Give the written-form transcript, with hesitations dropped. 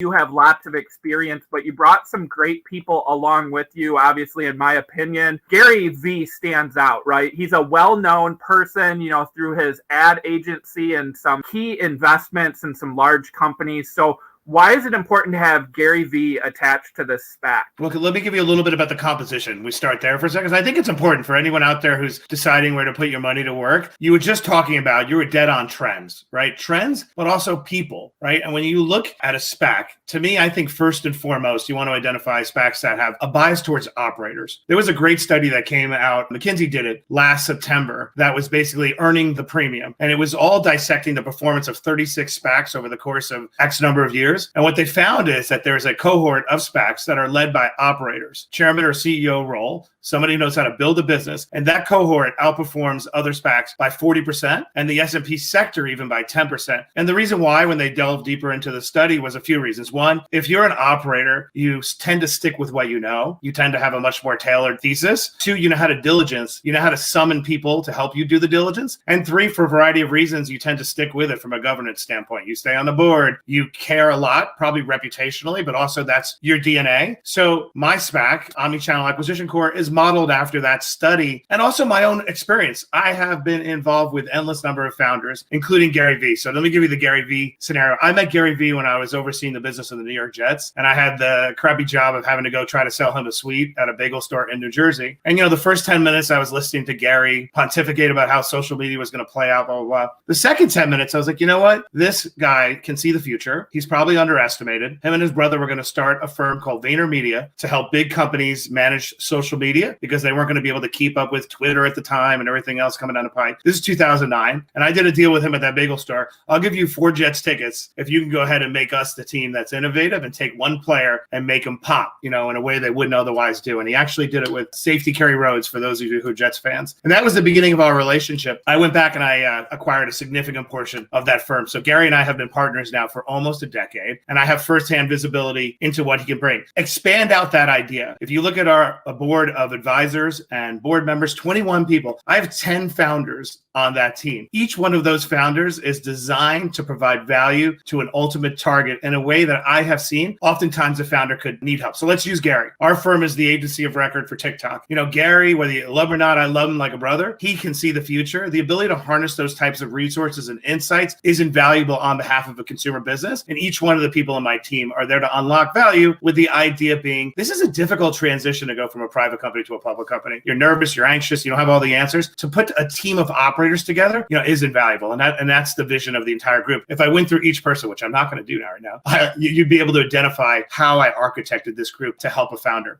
You have lots of experience, but you brought some great people along with you, obviously, in my opinion. Gary V stands out, right? He's a well-known person, through his ad agency and some key investments in some large companies. So why is it important to have Gary V attached to this SPAC? Well, let me give you a little bit about the composition. We start there for a second. I think it's important for anyone out there who's deciding where to put your money to work. You were just talking about, you were dead on trends, right? Trends, but also people, right? And when you look at a SPAC, to me, I think first and foremost, you want to identify SPACs that have a bias towards operators. There was a great study that came out, McKinsey did it last September, that was basically earning the premium. And it was all dissecting the performance of 36 SPACs over the course of X number of years. And what they found is that there's a cohort of SPACs that are led by operators, chairman or CEO role, somebody who knows how to build a business. And that cohort outperforms other SPACs by 40% and the S&P sector even by 10%. And the reason why, when they delved deeper into the study, was a few reasons. One, if you're an operator, you tend to stick with what you know. You tend to have a much more tailored thesis. Two, you know how to diligence. You know how to summon people to help you do the diligence. And three, for a variety of reasons, you tend to stick with it from a governance standpoint. You stay on the board. You care a lot, probably reputationally, but also that's your DNA. So my SPAC, Omnichannel Acquisition Corp, is modeled after that study and also my own experience. I have been involved with endless number of founders, including Gary V. So let me give you the Gary V scenario. I met Gary V when I was overseeing the business of the New York Jets, and I had the crappy job of having to go try to sell him a suite at a bagel store in New Jersey. And, the first 10 minutes I was listening to Gary pontificate about how social media was going to play out, blah, blah, blah. The second 10 minutes, I was like, you know what? This guy can see the future. He's probably underestimated. Him and his brother were going to start a firm called VaynerMedia to help big companies manage social media because they weren't going to be able to keep up with Twitter at the time and everything else coming down the pike. This is 2009. And I did a deal with him at that bagel store. I'll give you 4 Jets tickets if you can go ahead and make us the team that's innovative and take one player and make them pop, in a way they wouldn't otherwise do. And he actually did it with Safety Carry Roads, for those of you who are Jets fans. And that was the beginning of our relationship. I went back and I acquired a significant portion of that firm. So Gary and I have been partners now for almost a decade. And I have firsthand visibility into what he can bring. Expand out that idea. If you look at our board of advisors and board members, 21 people, I have 10 founders on that team. Each one of those founders is designed to provide value to an ultimate target in a way that I have seen oftentimes a founder could need help. So let's use Gary. Our firm is the agency of record for TikTok. Gary, whether you love him or not, I love him like a brother. He can see the future. The ability to harness those types of resources and insights is invaluable on behalf of a consumer business. And each one of the people in my team are there to unlock value, with the idea being, this is a difficult transition to go from a private company to a public company. You're nervous, you're anxious, you don't have all the answers. To put a team of operators together, is invaluable. And that's the vision of the entire group. If I went through each person, which I'm not going to do now right now, you'd be able to identify how I architected this group to help a founder.